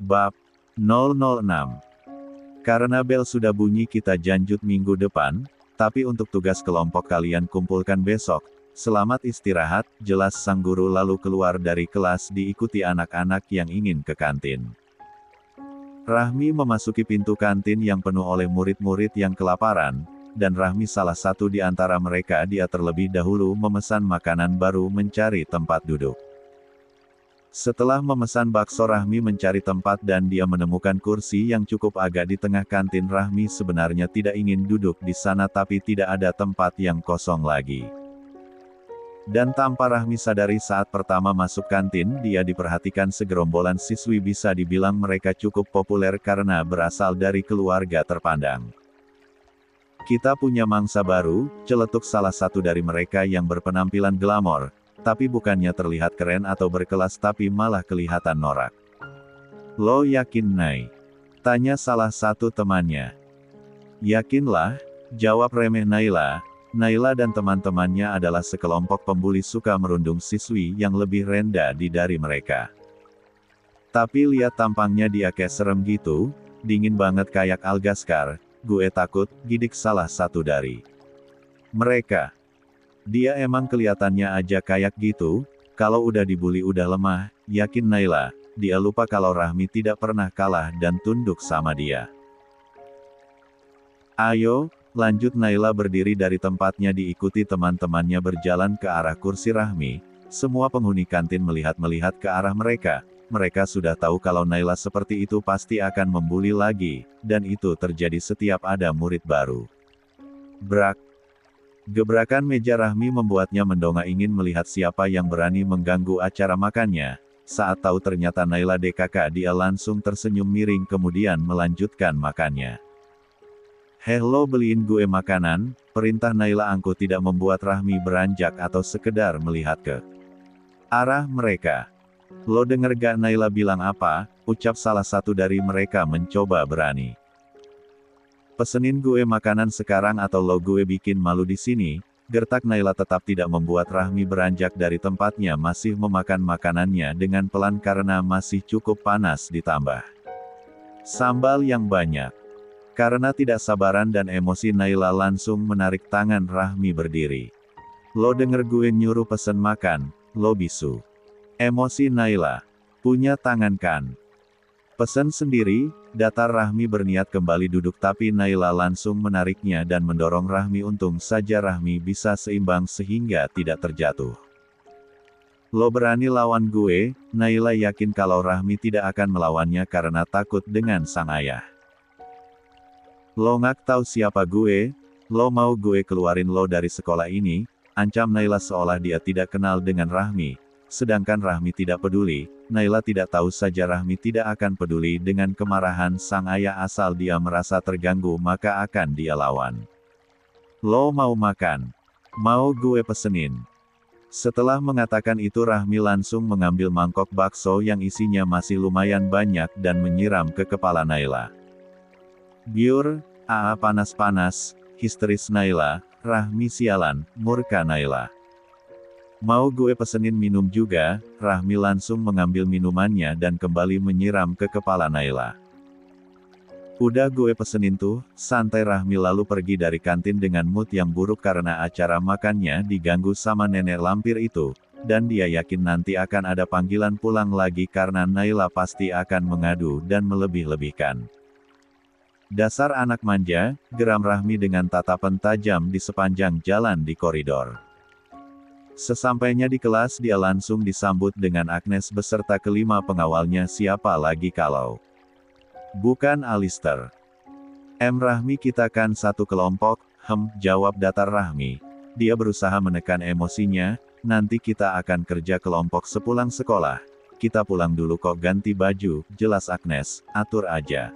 Bab 006. Karena bel sudah bunyi kita janjut minggu depan, tapi untuk tugas kelompok kalian kumpulkan besok. Selamat istirahat, jelas sang guru lalu keluar dari kelas diikuti anak-anak yang ingin ke kantin. Rahmi memasuki pintu kantin yang penuh oleh murid-murid yang kelaparan, dan Rahmi salah satu di antara mereka. Dia terlebih dahulu memesan makanan baru mencari tempat duduk. Setelah memesan bakso, Rahmi mencari tempat dan dia menemukan kursi yang cukup agak di tengah kantin. Rahmi sebenarnya tidak ingin duduk di sana tapi tidak ada tempat yang kosong lagi. Dan tanpa Rahmi sadari saat pertama masuk kantin, dia diperhatikan segerombolan siswi. Bisa dibilang mereka cukup populer karena berasal dari keluarga terpandang. Kita punya mangsa baru, celetuk salah satu dari mereka yang berpenampilan glamor, tapi bukannya terlihat keren atau berkelas tapi malah kelihatan norak. Lo yakin, Nay? Tanya salah satu temannya. Yakinlah, jawab remeh Naila. Naila dan teman-temannya adalah sekelompok pembuli suka merundung siswi yang lebih rendah dari mereka. Tapi lihat tampangnya dia kayak serem gitu, dingin banget kayak Algaskar. Gue takut, gidik salah satu dari mereka. Dia emang kelihatannya aja kayak gitu, kalau udah dibully udah lemah, yakin Naila. Dia lupa kalau Rahmi tidak pernah kalah dan tunduk sama dia. Ayo, lanjut. Naila berdiri dari tempatnya diikuti teman-temannya berjalan ke arah kursi Rahmi. Semua penghuni kantin melihat-melihat ke arah mereka. Mereka sudah tahu kalau Naila seperti itu pasti akan membuli lagi, dan itu terjadi setiap ada murid baru. Brak. Gebrakan meja Rahmi membuatnya mendongak ingin melihat siapa yang berani mengganggu acara makannya. Saat tahu ternyata Naila DKK, dia langsung tersenyum miring kemudian melanjutkan makannya. Hello, beliin gue makanan, perintah Naila angkuh tidak membuat Rahmi beranjak atau sekedar melihat ke arah mereka. Lo denger gak Naila bilang apa? Ucap salah satu dari mereka mencoba berani. Pesenin gue makanan sekarang atau lo gue bikin malu di sini. Gertak Naila tetap tidak membuat Rahmi beranjak dari tempatnya, masih memakan makanannya dengan pelan karena masih cukup panas ditambah sambal yang banyak. Karena tidak sabaran dan emosi, Naila langsung menarik tangan Rahmi berdiri. Lo denger gue nyuruh pesen makan, lo bisu. Emosi Naila. Punya tangan kan? Pesen sendiri, datar. Rahmi berniat kembali duduk tapi Naila langsung menariknya dan mendorong Rahmi. Untung saja Rahmi bisa seimbang sehingga tidak terjatuh. Lo berani lawan gue? Naila yakin kalau Rahmi tidak akan melawannya karena takut dengan sang ayah. Lo nggak tahu siapa gue? Lo mau gue keluarin lo dari sekolah ini? Ancam Naila seolah dia tidak kenal dengan Rahmi. Sedangkan Rahmi tidak peduli. Naila tidak tahu saja Rahmi tidak akan peduli dengan kemarahan sang ayah asal dia merasa terganggu maka akan dia lawan. Lo mau makan? Mau gue pesenin? Setelah mengatakan itu Rahmi langsung mengambil mangkok bakso yang isinya masih lumayan banyak dan menyiram ke kepala Naila. Biur, panas-panas, histeris Naila. Rahmi sialan, murka Naila. Mau gue pesenin minum juga? Rahmi langsung mengambil minumannya dan kembali menyiram ke kepala Naila. Udah gue pesenin tuh, santai. Rahmi lalu pergi dari kantin dengan mood yang buruk karena acara makannya diganggu sama nenek lampir itu, dan dia yakin nanti akan ada panggilan pulang lagi karena Naila pasti akan mengadu dan melebih-lebihkan. Dasar anak manja, geram Rahmi dengan tatapan tajam di sepanjang jalan di koridor. Sesampainya di kelas dia langsung disambut dengan Agnes beserta kelima pengawalnya. Siapa lagi kalau bukan Alister? Rahmi, kita kan satu kelompok, jawab datar Rahmi. Dia berusaha menekan emosinya, nanti kita akan kerja kelompok sepulang sekolah. Kita pulang dulu kok, ganti baju, jelas Agnes, atur aja.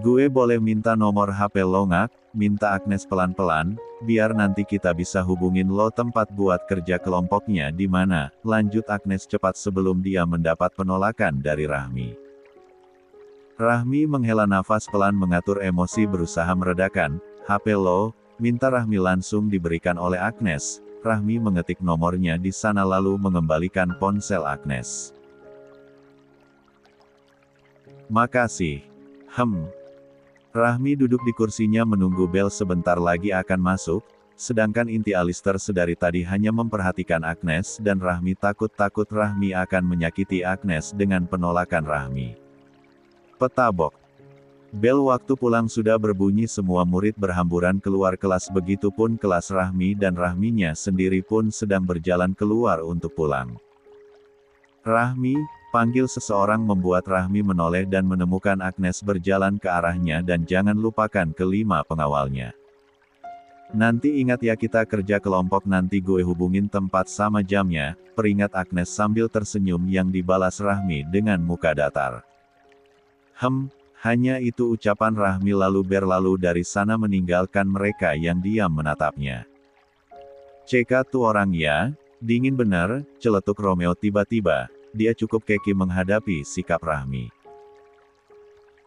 Gue boleh minta nomor HP lo nggak? Minta Agnes pelan-pelan, biar nanti kita bisa hubungin lo tempat buat kerja kelompoknya di mana. Lanjut Agnes cepat sebelum dia mendapat penolakan dari Rahmi. Rahmi menghela nafas pelan mengatur emosi berusaha meredakan. HP lo, minta. Rahmi langsung diberikan oleh Agnes. Rahmi mengetik nomornya di sana lalu mengembalikan ponsel Agnes. Makasih. Rahmi duduk di kursinya menunggu Bel sebentar lagi akan masuk, sedangkan inti Alistair sedari tadi hanya memperhatikan Agnes dan Rahmi takut-takut Rahmi akan menyakiti Agnes dengan penolakan Rahmi. Petabok. Bel waktu pulang sudah berbunyi, semua murid berhamburan keluar kelas, begitupun kelas Rahmi dan Rahminya sendiri pun sedang berjalan keluar untuk pulang. Rahmi, panggil seseorang, membuat Rahmi menoleh dan menemukan Agnes berjalan ke arahnya, dan jangan lupakan kelima pengawalnya. Nanti ingat ya, kita kerja kelompok, nanti gue hubungin tempat sama jamnya, peringat Agnes sambil tersenyum yang dibalas Rahmi dengan muka datar. Hanya itu ucapan Rahmi lalu berlalu dari sana meninggalkan mereka yang diam menatapnya. "Ceka tuh orang ya, dingin bener," celetuk Romeo tiba-tiba. Dia cukup keki menghadapi sikap Rahmi.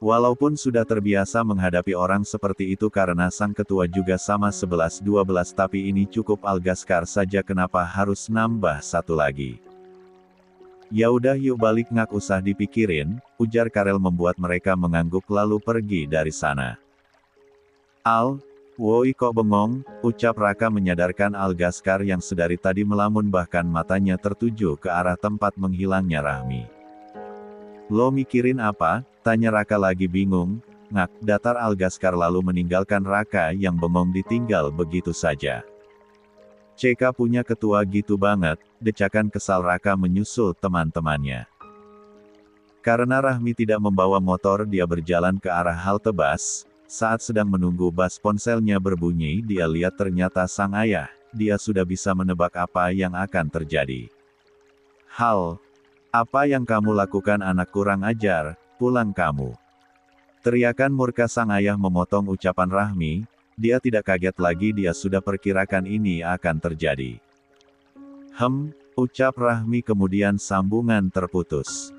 Walaupun sudah terbiasa menghadapi orang seperti itu karena sang ketua juga sama 11-12, tapi ini cukup Algaskar saja, kenapa harus nambah satu lagi? "Ya udah yuk balik, nggak usah dipikirin," ujar Karel membuat mereka mengangguk lalu pergi dari sana. Woi kok bengong, ucap Raka menyadarkan Algaskar yang sedari tadi melamun bahkan matanya tertuju ke arah tempat menghilangnya Rahmi. "Lo mikirin apa?" tanya Raka lagi bingung. "Ngak," datar Algaskar lalu meninggalkan Raka yang bengong ditinggal begitu saja. "CK punya ketua gitu banget," decakan kesal Raka menyusul teman-temannya. Karena Rahmi tidak membawa motor, dia berjalan ke arah halte bus. Saat sedang menunggu bus ponselnya berbunyi, dia lihat ternyata sang ayah. Dia sudah bisa menebak apa yang akan terjadi. "Hal, apa yang kamu lakukan anak, kurang ajar, pulang kamu!" Teriakan murka sang ayah memotong ucapan Rahmi. Dia tidak kaget lagi, dia sudah perkirakan ini akan terjadi. Ucap Rahmi kemudian sambungan terputus.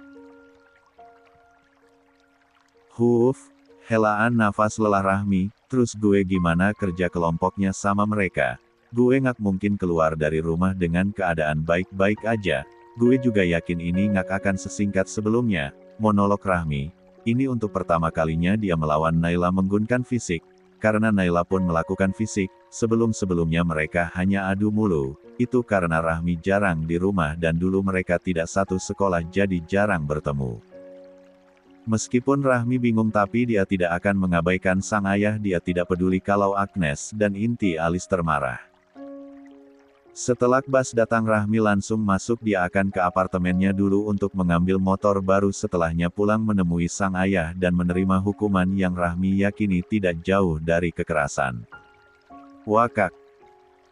Helaan nafas lelah Rahmi, "Terus gue gimana kerja kelompoknya sama mereka? Gue nggak mungkin keluar dari rumah dengan keadaan baik-baik aja. Gue juga yakin ini nggak akan sesingkat sebelumnya," monolog Rahmi. Ini untuk pertama kalinya dia melawan Naila menggunakan fisik, karena Naila pun melakukan fisik, sebelum-sebelumnya mereka hanya adu mulu, itu karena Rahmi jarang di rumah dan dulu mereka tidak satu sekolah jadi jarang bertemu. Meskipun Rahmi bingung tapi dia tidak akan mengabaikan sang ayah, dia tidak peduli kalau Agnes dan inti Alistair marah. Setelah bus datang Rahmi langsung masuk, dia akan ke apartemennya dulu untuk mengambil motor baru, setelahnya pulang menemui sang ayah dan menerima hukuman yang Rahmi yakini tidak jauh dari kekerasan. Wakak.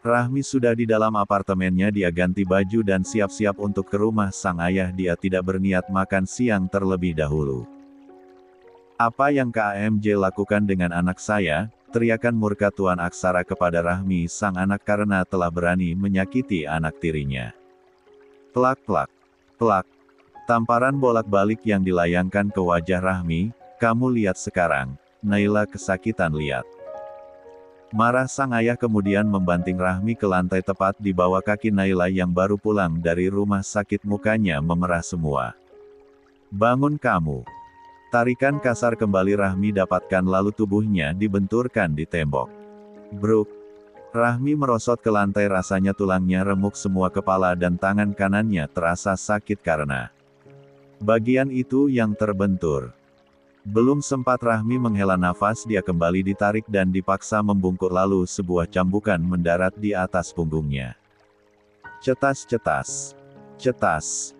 Rahmi sudah di dalam apartemennya, dia ganti baju dan siap-siap untuk ke rumah sang ayah, dia tidak berniat makan siang terlebih dahulu. "Apa yang KMJ lakukan dengan anak saya?" teriakan murka Tuan Aksara kepada Rahmi sang anak karena telah berani menyakiti anak tirinya. Plak-plak. Plak. Tamparan bolak-balik yang dilayangkan ke wajah Rahmi. "Kamu lihat sekarang, Naila kesakitan lihat." Marah sang ayah kemudian membanting Rahmi ke lantai tepat di bawah kaki Naila yang baru pulang dari rumah sakit, mukanya memerah semua. "Bangun kamu!" Tarikan kasar kembali Rahmi dapatkan lalu tubuhnya dibenturkan di tembok. Bruk. Rahmi merosot ke lantai, rasanya tulangnya remuk semua, kepala dan tangan kanannya terasa sakit karena bagian itu yang terbentur. Belum sempat Rahmi menghela nafas, dia kembali ditarik dan dipaksa membungkuk, lalu sebuah cambukan mendarat di atas punggungnya. Cetas-cetas. Cetas.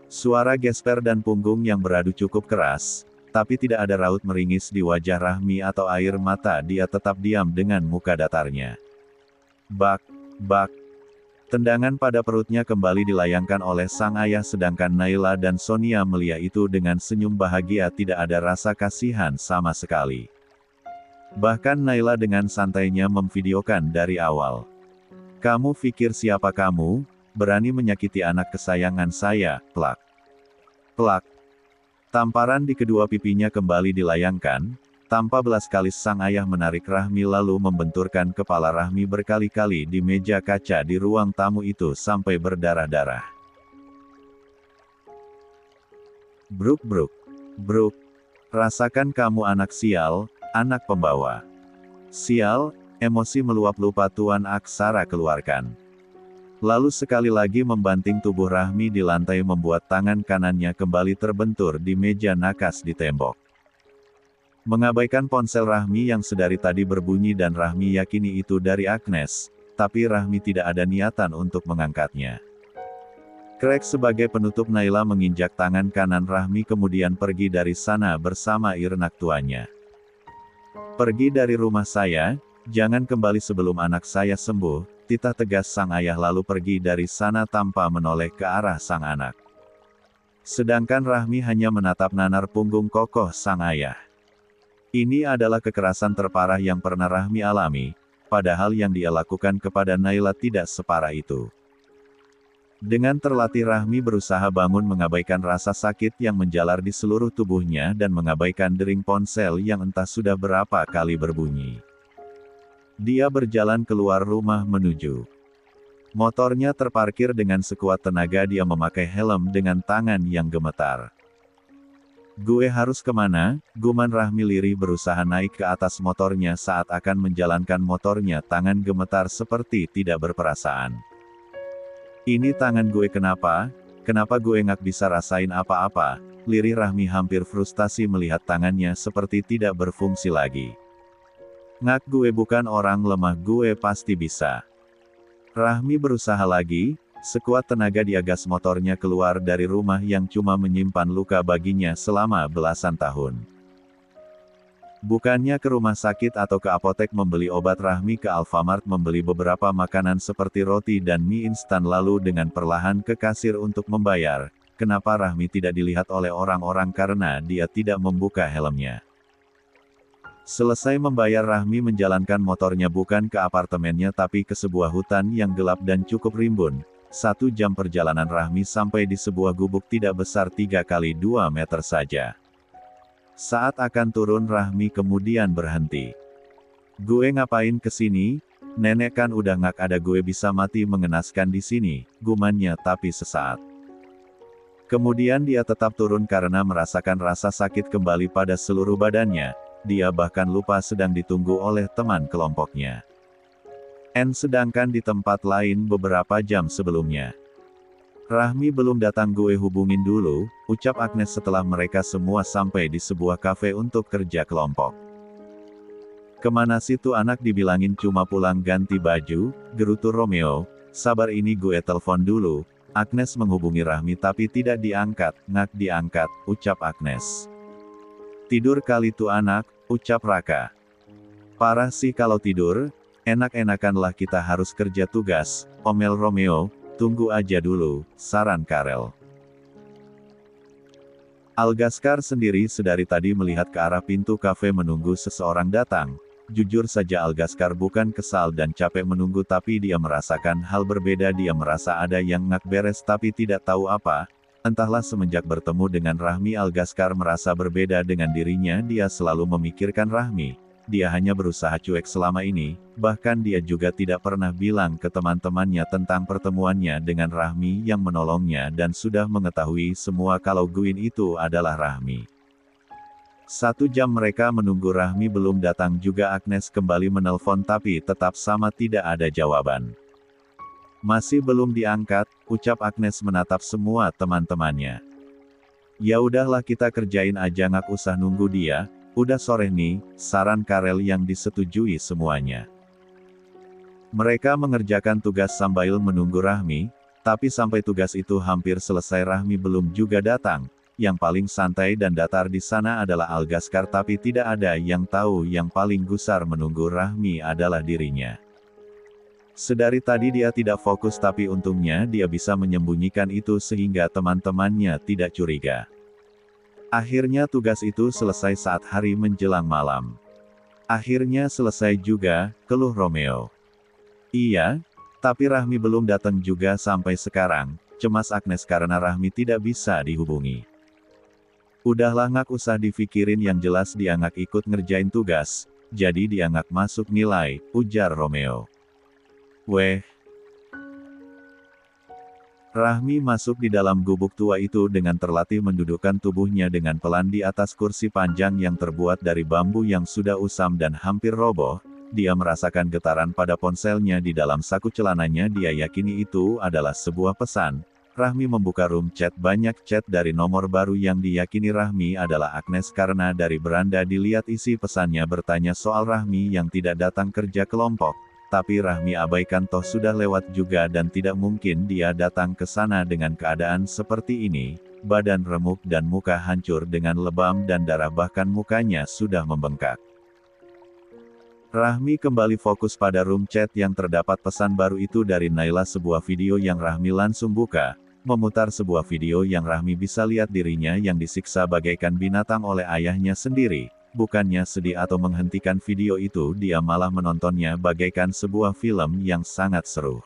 Suara gesper dan punggung yang beradu cukup keras, tapi tidak ada raut meringis di wajah Rahmi atau air mata, dia tetap diam dengan muka datarnya. Bak, bak. Tendangan pada perutnya kembali dilayangkan oleh sang ayah, sedangkan Naila dan Sonia melihat itu dengan senyum bahagia, tidak ada rasa kasihan sama sekali. Bahkan Naila dengan santainya memvideokan dari awal. "Kamu pikir siapa kamu? Berani menyakiti anak kesayangan saya?" Plak. Plak. Tamparan di kedua pipinya kembali dilayangkan. Tanpa belas kali sang ayah menarik Rahmi lalu membenturkan kepala Rahmi berkali-kali di meja kaca di ruang tamu itu sampai berdarah-darah. Bruk bruk. Bruk. Rasakan kamu anak sial, anak pembawa. Sial, emosi meluap lupa Tuan Aksara keluarkan. Lalu sekali lagi membanting tubuh Rahmi di lantai membuat tangan kanannya kembali terbentur di meja nakas di tembok. Mengabaikan ponsel Rahmi yang sedari tadi berbunyi dan Rahmi yakini itu dari Agnes, tapi Rahmi tidak ada niatan untuk mengangkatnya. Krek sebagai penutup Naila menginjak tangan kanan Rahmi kemudian pergi dari sana bersama Irnak tuanya. Pergi dari rumah saya, jangan kembali sebelum anak saya sembuh, titah tegas sang ayah lalu pergi dari sana tanpa menoleh ke arah sang anak. Sedangkan Rahmi hanya menatap nanar punggung kokoh sang ayah. Ini adalah kekerasan terparah yang pernah Rahmi alami, padahal yang dia lakukan kepada Naila tidak separah itu. Dengan terlatih Rahmi berusaha bangun mengabaikan rasa sakit yang menjalar di seluruh tubuhnya dan mengabaikan dering ponsel yang entah sudah berapa kali berbunyi. Dia berjalan keluar rumah menuju. Motornya terparkir dengan sekuat tenaga dia memakai helm dengan tangan yang gemetar. Gue harus kemana? Guman Rahmi lirih berusaha naik ke atas motornya saat akan menjalankan motornya tangan gemetar seperti tidak berperasaan. Ini tangan gue kenapa? Kenapa gue nggak bisa rasain apa-apa? Lirih Rahmi hampir frustasi melihat tangannya seperti tidak berfungsi lagi. Ngak gue bukan orang lemah gue pasti bisa. Rahmi berusaha lagi. Sekuat tenaga dia gas motornya keluar dari rumah yang cuma menyimpan luka baginya selama belasan tahun. Bukannya ke rumah sakit atau ke apotek membeli obat, Rahmi ke Alfamart membeli beberapa makanan seperti roti dan mie instan lalu dengan perlahan ke kasir untuk membayar. Kenapa Rahmi tidak dilihat oleh orang-orang karena dia tidak membuka helmnya. Selesai membayar Rahmi menjalankan motornya bukan ke apartemennya tapi ke sebuah hutan yang gelap dan cukup rimbun. 1 jam perjalanan Rahmi sampai di sebuah gubuk tidak besar 3 kali 2 meter saja. Saat akan turun Rahmi kemudian berhenti. Gue ngapain kesini? Nenek kan udah ngak ada gue bisa mati mengenaskan di sini, gumannya tapi sesaat. Kemudian dia tetap turun karena merasakan rasa sakit kembali pada seluruh badannya. Dia bahkan lupa sedang ditunggu oleh teman kelompoknya. Sedangkan di tempat lain beberapa jam sebelumnya. Rahmi belum datang gue hubungin dulu, ucap Agnes setelah mereka semua sampai di sebuah kafe untuk kerja kelompok. Kemana situ anak dibilangin cuma pulang ganti baju, gerutu Romeo, sabar ini gue telepon dulu. Agnes menghubungi Rahmi tapi tidak diangkat, ngak diangkat, ucap Agnes. Tidur kali tuh anak, ucap Raka. Parah sih kalau tidur. Enak-enakanlah kita harus kerja tugas, omel Romeo, tunggu aja dulu, saran Karel. Algaskar sendiri sedari tadi melihat ke arah pintu kafe menunggu seseorang datang. Jujur saja Algaskar bukan kesal dan capek menunggu tapi dia merasakan hal berbeda, dia merasa ada yang ngak beres tapi tidak tahu apa. Entahlah semenjak bertemu dengan Rahmi Algaskar merasa berbeda dengan dirinya, dia selalu memikirkan Rahmi. Dia hanya berusaha cuek selama ini, bahkan dia juga tidak pernah bilang ke teman-temannya tentang pertemuannya dengan Rahmi yang menolongnya dan sudah mengetahui semua kalau Guin itu adalah Rahmi. 1 jam mereka menunggu Rahmi belum datang juga Agnes kembali menelpon tapi tetap sama tidak ada jawaban. Masih belum diangkat, ucap Agnes menatap semua teman-temannya. Ya udahlah kita kerjain aja ngak usah nunggu dia. Udah sore nih, saran Karel yang disetujui semuanya. Mereka mengerjakan tugas sambil menunggu Rahmi, tapi sampai tugas itu hampir selesai Rahmi belum juga datang. Yang paling santai dan datar di sana adalah Algaskar tapi tidak ada yang tahu yang paling gusar menunggu Rahmi adalah dirinya. Sedari tadi dia tidak fokus tapi untungnya dia bisa menyembunyikan itu sehingga teman-temannya tidak curiga. Akhirnya tugas itu selesai saat hari menjelang malam. Akhirnya selesai juga, keluh Romeo. Iya, tapi Rahmi belum datang juga sampai sekarang, cemas Agnes karena Rahmi tidak bisa dihubungi. Udahlah ngak usah dipikirin yang jelas dia ngak ikut ngerjain tugas, jadi dia ngak masuk nilai, ujar Romeo. Weh. Rahmi masuk di dalam gubuk tua itu dengan terlatih mendudukkan tubuhnya dengan pelan di atas kursi panjang yang terbuat dari bambu yang sudah usam dan hampir roboh. Dia merasakan getaran pada ponselnya di dalam saku celananya. Dia yakini itu adalah sebuah pesan. Rahmi membuka room chat. Banyak chat dari nomor baru yang diyakini Rahmi adalah Agnes karena dari beranda dilihat isi pesannya bertanya soal Rahmi yang tidak datang kerja kelompok. Tapi Rahmi abaikan toh sudah lewat juga dan tidak mungkin dia datang ke sana dengan keadaan seperti ini, badan remuk dan muka hancur dengan lebam dan darah bahkan mukanya sudah membengkak. Rahmi kembali fokus pada room chat yang terdapat pesan baru itu dari Naila, sebuah video yang Rahmi langsung buka, memutar sebuah video yang Rahmi bisa lihat dirinya yang disiksa bagaikan binatang oleh ayahnya sendiri. Bukannya sedih atau menghentikan video itu, dia malah menontonnya bagaikan sebuah film yang sangat seru.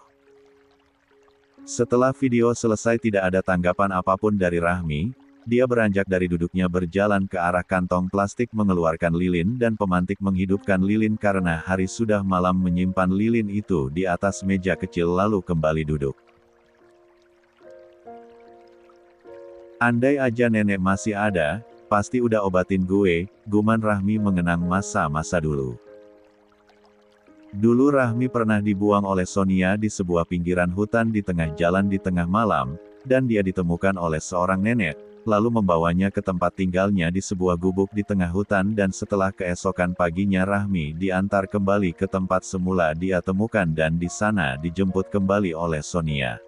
Setelah video selesai tidak ada tanggapan apapun dari Rahmi, dia beranjak dari duduknya berjalan ke arah kantong plastik mengeluarkan lilin dan pemantik menghidupkan lilin karena hari sudah malam, menyimpan lilin itu di atas meja kecil lalu kembali duduk. Andai aja nenek masih ada, pasti udah obatin gue, guman Rahmi mengenang masa-masa dulu. Dulu Rahmi pernah dibuang oleh Sonia di sebuah pinggiran hutan di tengah jalan di tengah malam, dan dia ditemukan oleh seorang nenek, lalu membawanya ke tempat tinggalnya di sebuah gubuk di tengah hutan dan setelah keesokan paginya Rahmi diantar kembali ke tempat semula dia temukan dan di sana dijemput kembali oleh Sonia.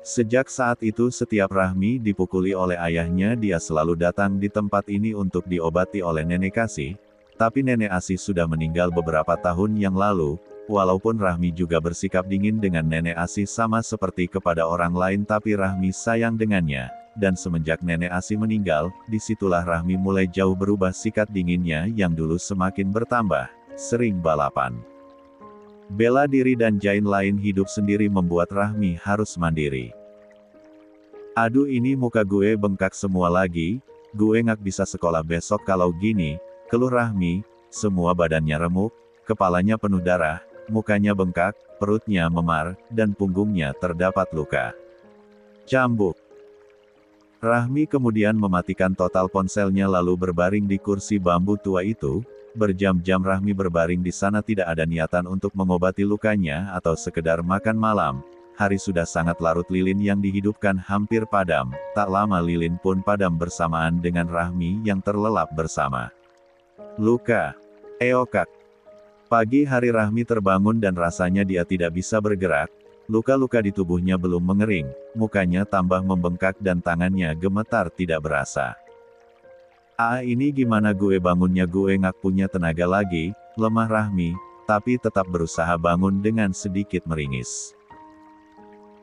Sejak saat itu setiap Rahmi dipukuli oleh ayahnya dia selalu datang di tempat ini untuk diobati oleh nenek Kasih, tapi nenek Asih sudah meninggal beberapa tahun yang lalu, walaupun Rahmi juga bersikap dingin dengan nenek Asih sama seperti kepada orang lain tapi Rahmi sayang dengannya, dan semenjak nenek Asih meninggal, disitulah Rahmi mulai jauh berubah sikap dinginnya yang dulu semakin bertambah, sering balapan. Bela diri dan jain lain hidup sendiri membuat Rahmi harus mandiri. Aduh ini muka gue bengkak semua lagi, gue nggak bisa sekolah besok kalau gini, keluh Rahmi, semua badannya remuk, kepalanya penuh darah, mukanya bengkak, perutnya memar, dan punggungnya terdapat luka. Cambuk. Rahmi kemudian mematikan total ponselnya lalu berbaring di kursi bambu tua itu. Berjam-jam Rahmi berbaring di sana tidak ada niatan untuk mengobati lukanya atau sekedar makan malam. Hari sudah sangat larut, lilin yang dihidupkan hampir padam, tak lama lilin pun padam bersamaan dengan Rahmi yang terlelap bersama luka. Eokak. Pagi hari Rahmi terbangun dan rasanya dia tidak bisa bergerak, luka-luka di tubuhnya belum mengering, mukanya tambah membengkak dan tangannya gemetar tidak berasa. Ini gimana gue bangunnya, gue nggak punya tenaga lagi, lemah Rahmi, tapi tetap berusaha bangun dengan sedikit meringis.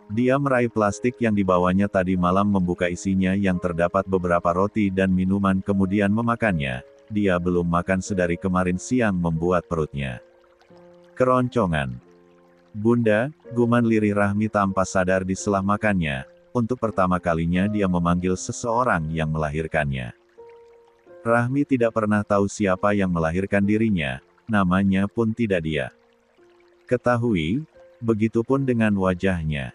Dia meraih plastik yang dibawanya tadi malam, membuka isinya yang terdapat beberapa roti dan minuman kemudian memakannya. Dia belum makan sedari kemarin siang membuat perutnya keroncongan. Bunda, guman lirih Rahmi tanpa sadar di sela makannya. Untuk pertama kalinya dia memanggil seseorang yang melahirkannya. Rahmi tidak pernah tahu siapa yang melahirkan dirinya, namanya pun tidak dia ketahui, begitupun dengan wajahnya.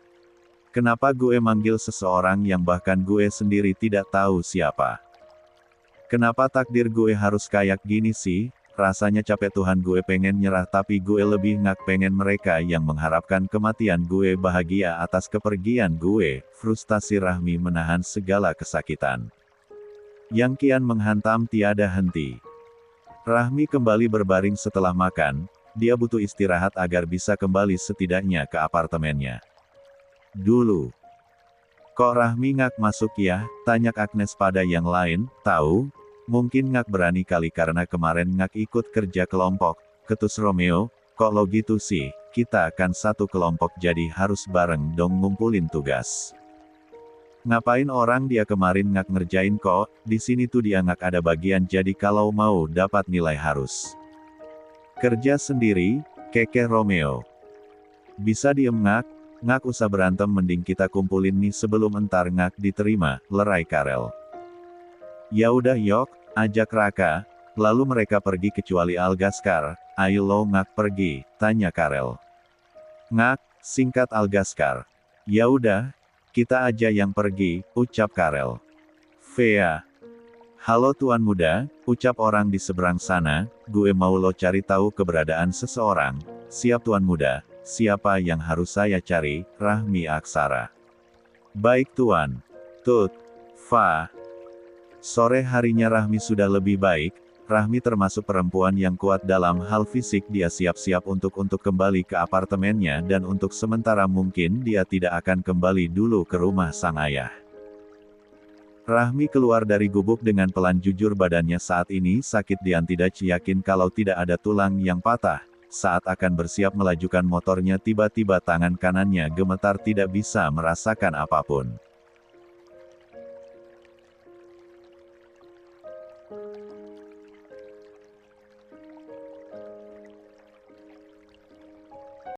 Kenapa gue manggil seseorang yang bahkan gue sendiri tidak tahu siapa? Kenapa takdir gue harus kayak gini sih? Rasanya capek Tuhan, gue pengen nyerah tapi gue lebih nggak pengen mereka yang mengharapkan kematian gue bahagia atas kepergian gue. Frustasi Rahmi menahan segala kesakitan yang kian menghantam tiada henti. Rahmi kembali berbaring setelah makan, dia butuh istirahat agar bisa kembali setidaknya ke apartemennya. Dulu. Kok Rahmi nggak masuk ya? Tanya Agnes pada yang lain. Tahu? Mungkin nggak berani kali karena kemarin nggak ikut kerja kelompok. Ketus Romeo, kok lo gitu sih? Kita kan satu kelompok jadi harus bareng dong ngumpulin tugas. Ngapain orang dia kemarin nggak ngerjain kok, di sini tuh dia nggak ada bagian jadi kalau mau dapat nilai harus kerja sendiri, kekeh Romeo. Bisa diem ngak usah berantem, mending kita kumpulin nih sebelum entar ngak diterima, lerai Karel. Ya udah yok, ajak Raka, lalu mereka pergi kecuali Algaskar. Ayo lo ngak pergi, tanya Karel. Ngak, singkat Algaskar. Ya udah, kita aja yang pergi, ucap Karel. Vea. Halo Tuan Muda, ucap orang di seberang sana, gue mau lo cari tahu keberadaan seseorang. Siap Tuan Muda, siapa yang harus saya cari? Rahmi Aksara. Baik Tuan. Tut. Fa. Sore harinya Rahmi sudah lebih baik. Rahmi termasuk perempuan yang kuat dalam hal fisik. Dia siap-siap untuk kembali ke apartemennya dan untuk sementara mungkin dia tidak akan kembali dulu ke rumah sang ayah. Rahmi keluar dari gubuk dengan pelan, jujur badannya saat ini sakit. Dian tidak yakin kalau tidak ada tulang yang patah. Saat akan bersiap melajukan motornya tiba-tiba tangan kanannya gemetar, tidak bisa merasakan apapun.